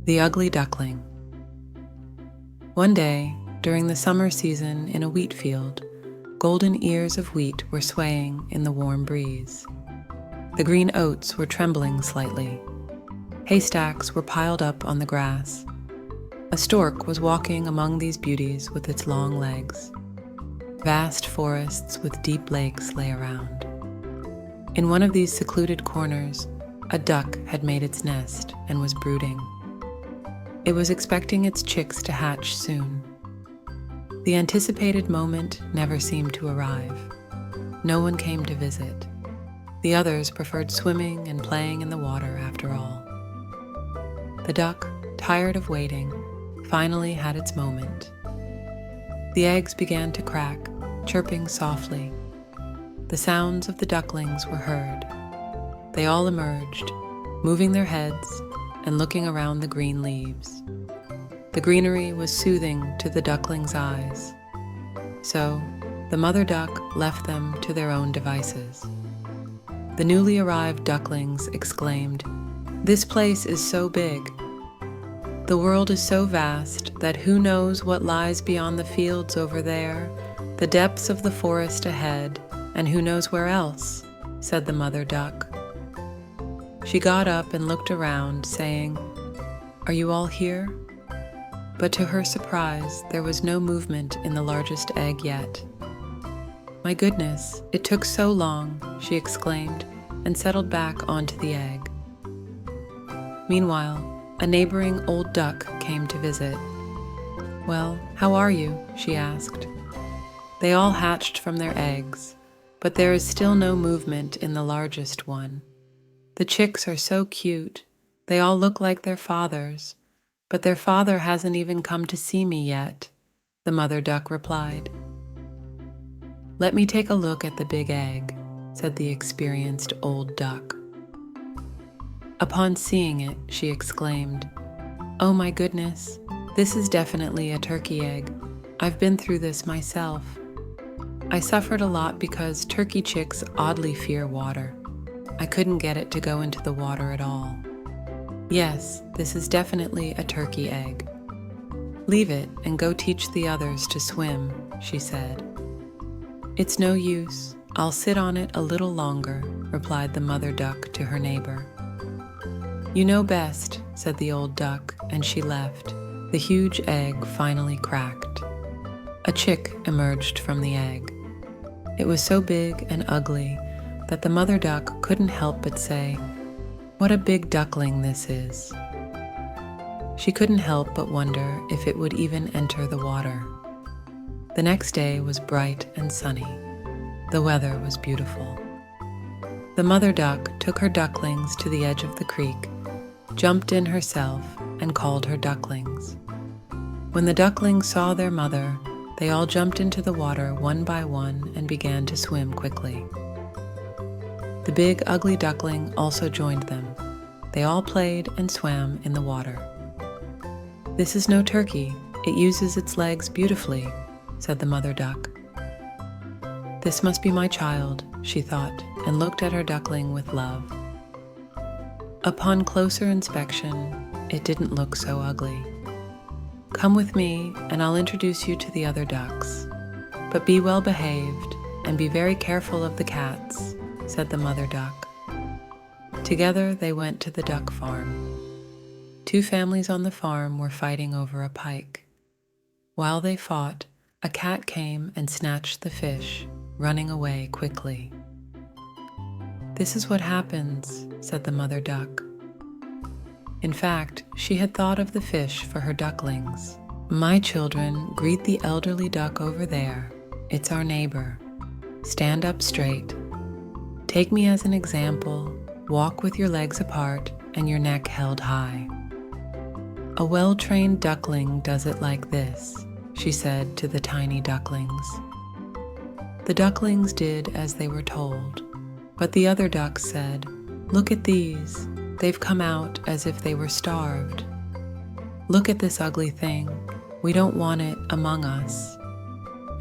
The Ugly Duckling. One day, during the summer season in a wheat field, golden ears of wheat were swaying in the warm breeze. The green oats were trembling slightly. Haystacks were piled up on the grass. A stork was walking among these beauties with its long legs. Vast forests with deep lakes lay around. In one of these secluded corners, a duck had made its nest and was brooding. It was expecting its chicks to hatch soon. The anticipated moment never seemed to arrive. No one came to visit. The others preferred swimming and playing in the water after all. The duck, tired of waiting, finally had its moment. The eggs began to crack, chirping softly. The sounds of the ducklings were heard. They all emerged, moving their heads and looking around the green leaves. The greenery was soothing to the ducklings' eyes. So, the mother duck left them to their own devices. The newly arrived ducklings exclaimed, "This place is so big. The world is so vast that who knows what lies beyond the fields over there, the depths of the forest ahead, and who knows where else," said the mother duck. She got up and looked around, saying, "Are you all here?" But to her surprise, there was no movement in the largest egg yet. "My goodness, it took so long," she exclaimed, and settled back onto the egg. Meanwhile, a neighboring old duck came to visit. "Well, how are you?" she asked. They all hatched from their eggs, but there is still no movement in the largest one. The chicks are so cute. They all look like their fathers, but their father hasn't even come to see me yet," the mother duck replied. "Let me take a look at the big egg," said the experienced old duck. Upon seeing it, she exclaimed, "Oh my goodness, this is definitely a turkey egg. I've been through this myself. I suffered a lot because turkey chicks oddly fear water. I couldn't get it to go into the water at all. Yes, this is definitely a turkey egg. Leave it and go teach the others to swim," she said. "It's no use. I'll sit on it a little longer," replied the mother duck to her neighbor. "You know best," said the old duck, and she left. The huge egg finally cracked. A chick emerged from the egg. It was so big and ugly that the mother duck couldn't help but say, "What a big duckling this is." She couldn't help but wonder if it would even enter the water. The next day was bright and sunny. The weather was beautiful. The mother duck took her ducklings to the edge of the creek, jumped in herself, and called her ducklings. When the ducklings saw their mother, they all jumped into the water one by one and began to swim quickly. The big ugly duckling also joined them. They all played and swam in the water. "This is no turkey. It uses its legs beautifully," said the mother duck. "This must be my child," she thought, and looked at her duckling with love. Upon closer inspection, it didn't look so ugly. "Come with me, and I'll introduce you to the other ducks. But be well behaved, and be very careful of the cats," said the mother duck. Together they went to the duck farm. Two families on the farm were fighting over a pike. While they fought, a cat came and snatched the fish, running away quickly. "This is what happens," said the mother duck. In fact, she had thought of the fish for her ducklings. "My children, greet the elderly duck over there. It's our neighbor. Stand up straight. Take me as an example. Walk with your legs apart and your neck held high. A well-trained duckling does it like this," she said to the tiny ducklings. The ducklings did as they were told, but the other ducks said, "Look at these. They've come out as if they were starved. Look at this ugly thing. We don't want it among us."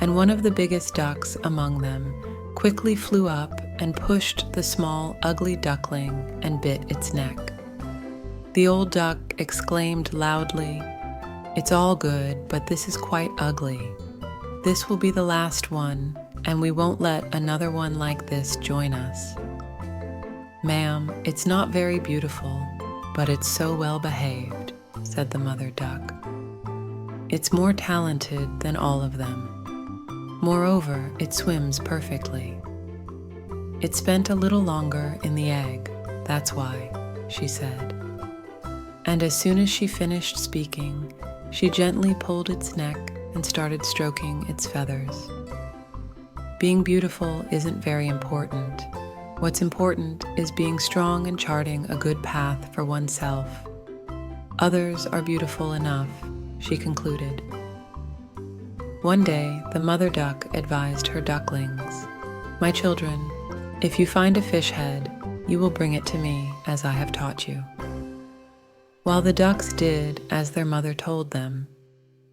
And one of the biggest ducks among them quickly flew up and pushed the small, ugly duckling and bit its neck. The old duck exclaimed loudly, "It's all good, but this is quite ugly. This will be the last one, and we won't let another one like this join us." "Ma'am, it's not very beautiful, but it's so well behaved," said the mother duck. "It's more talented than all of them. Moreover, it swims perfectly. It spent a little longer in the egg, that's why," she said. And as soon as she finished speaking, she gently pulled its neck and started stroking its feathers. Being beautiful isn't very important. What's important is being strong and charting a good path for oneself. Others are beautiful enough, she concluded. One day, the mother duck advised her ducklings, "My children, if you find a fish head, you will bring it to me as I have taught you." While the ducks did as their mother told them,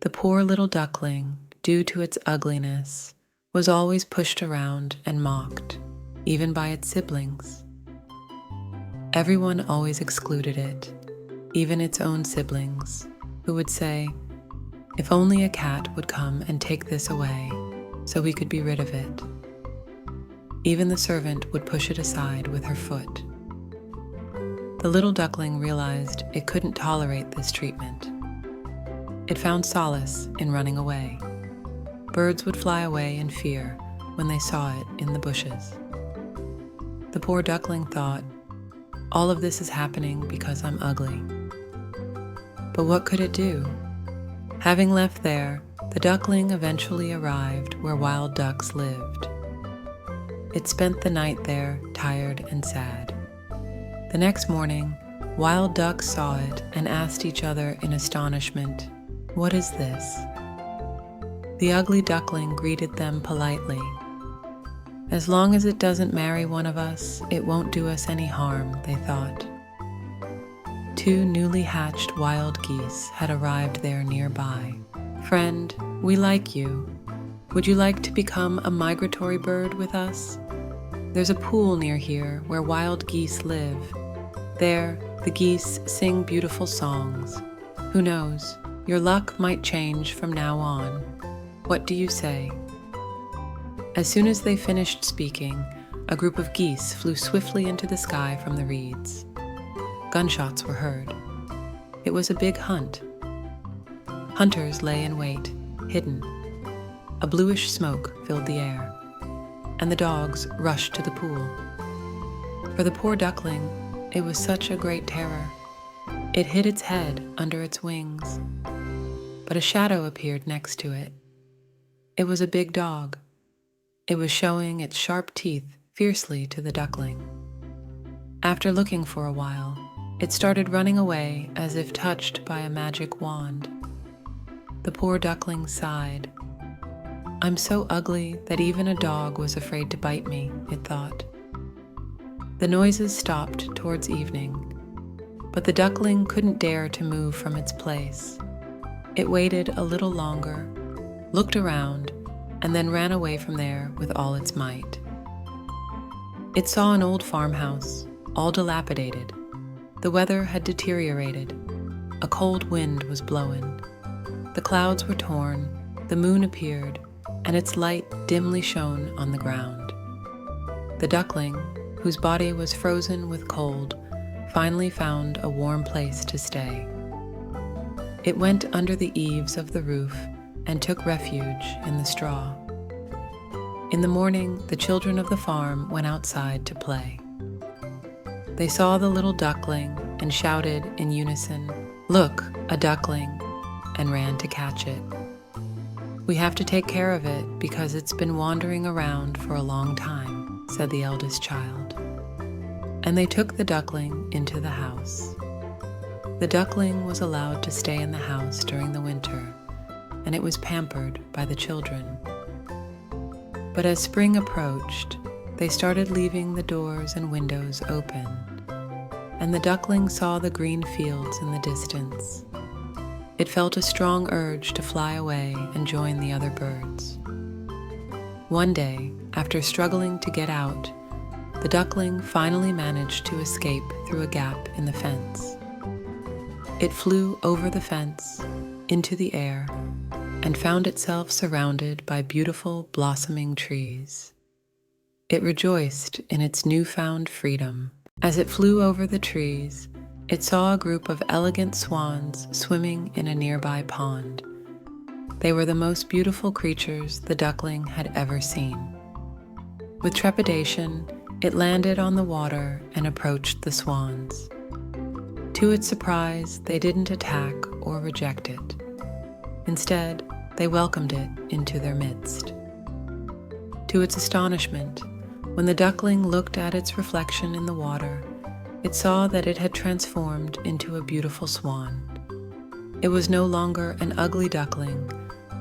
the poor little duckling, due to its ugliness, was always pushed around and mocked, even by its siblings. Everyone always excluded it, even its own siblings, who would say, "If only a cat would come and take this away, so we could be rid of it." Even the servant would push it aside with her foot. The little duckling realized it couldn't tolerate this treatment. It found solace in running away. Birds would fly away in fear when they saw it in the bushes. The poor duckling thought, "All of this is happening because I'm ugly." But what could it do? Having left there, the duckling eventually arrived where wild ducks lived. It spent the night there, tired and sad. The next morning, wild ducks saw it and asked each other in astonishment, "What is this?" The ugly duckling greeted them politely. "As long as it doesn't marry one of us, it won't do us any harm," they thought. Two newly hatched wild geese had arrived there nearby. "Friend, we like you. Would you like to become a migratory bird with us? There's a pool near here where wild geese live. There, the geese sing beautiful songs. Who knows, your luck might change from now on. What do you say?" As soon as they finished speaking, a group of geese flew swiftly into the sky from the reeds. Gunshots were heard. It was a big hunt. Hunters lay in wait, hidden. A bluish smoke filled the air, and the dogs rushed to the pool. For the poor duckling, it was such a great terror. It hid its head under its wings, but a shadow appeared next to it. It was a big dog. It was showing its sharp teeth fiercely to the duckling. After looking for a while, it started running away as if touched by a magic wand. The poor duckling sighed. "I'm so ugly that even a dog was afraid to bite me," it thought. The noises stopped towards evening, but the duckling couldn't dare to move from its place. It waited a little longer, looked around, and then ran away from there with all its might. It saw an old farmhouse, all dilapidated. The weather had deteriorated. A cold wind was blowing. The clouds were torn, the moon appeared, and its light dimly shone on the ground. The duckling, whose body was frozen with cold, finally found a warm place to stay. It went under the eaves of the roof and took refuge in the straw. In the morning, the children of the farm went outside to play. They saw the little duckling and shouted in unison, "Look, a duckling," and ran to catch it. "We have to take care of it because it's been wandering around for a long time," said the eldest child. And they took the duckling into the house. The duckling was allowed to stay in the house during the winter, and it was pampered by the children. But as spring approached, they started leaving the doors and windows open, and the duckling saw the green fields in the distance. It felt a strong urge to fly away and join the other birds. One day, after struggling to get out, the duckling finally managed to escape through a gap in the fence. It flew over the fence, into the air, and found itself surrounded by beautiful blossoming trees. It rejoiced in its newfound freedom. As it flew over the trees, it saw a group of elegant swans swimming in a nearby pond. They were the most beautiful creatures the duckling had ever seen. With trepidation, it landed on the water and approached the swans. To its surprise, they didn't attack or reject it. Instead, they welcomed it into their midst. To its astonishment, when the duckling looked at its reflection in the water, it saw that it had transformed into a beautiful swan. It was no longer an ugly duckling,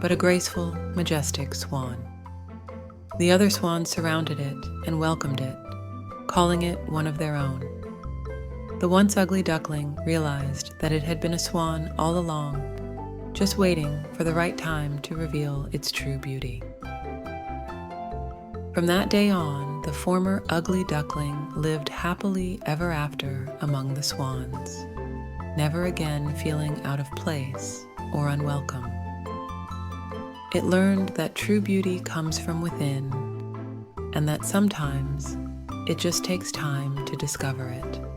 but a graceful, majestic swan. The other swans surrounded it and welcomed it, calling it one of their own. The once ugly duckling realized that it had been a swan all along, just waiting for the right time to reveal its true beauty. From that day on, the former ugly duckling lived happily ever after among the swans, never again feeling out of place or unwelcome. It learned that true beauty comes from within, and that sometimes it just takes time to discover it.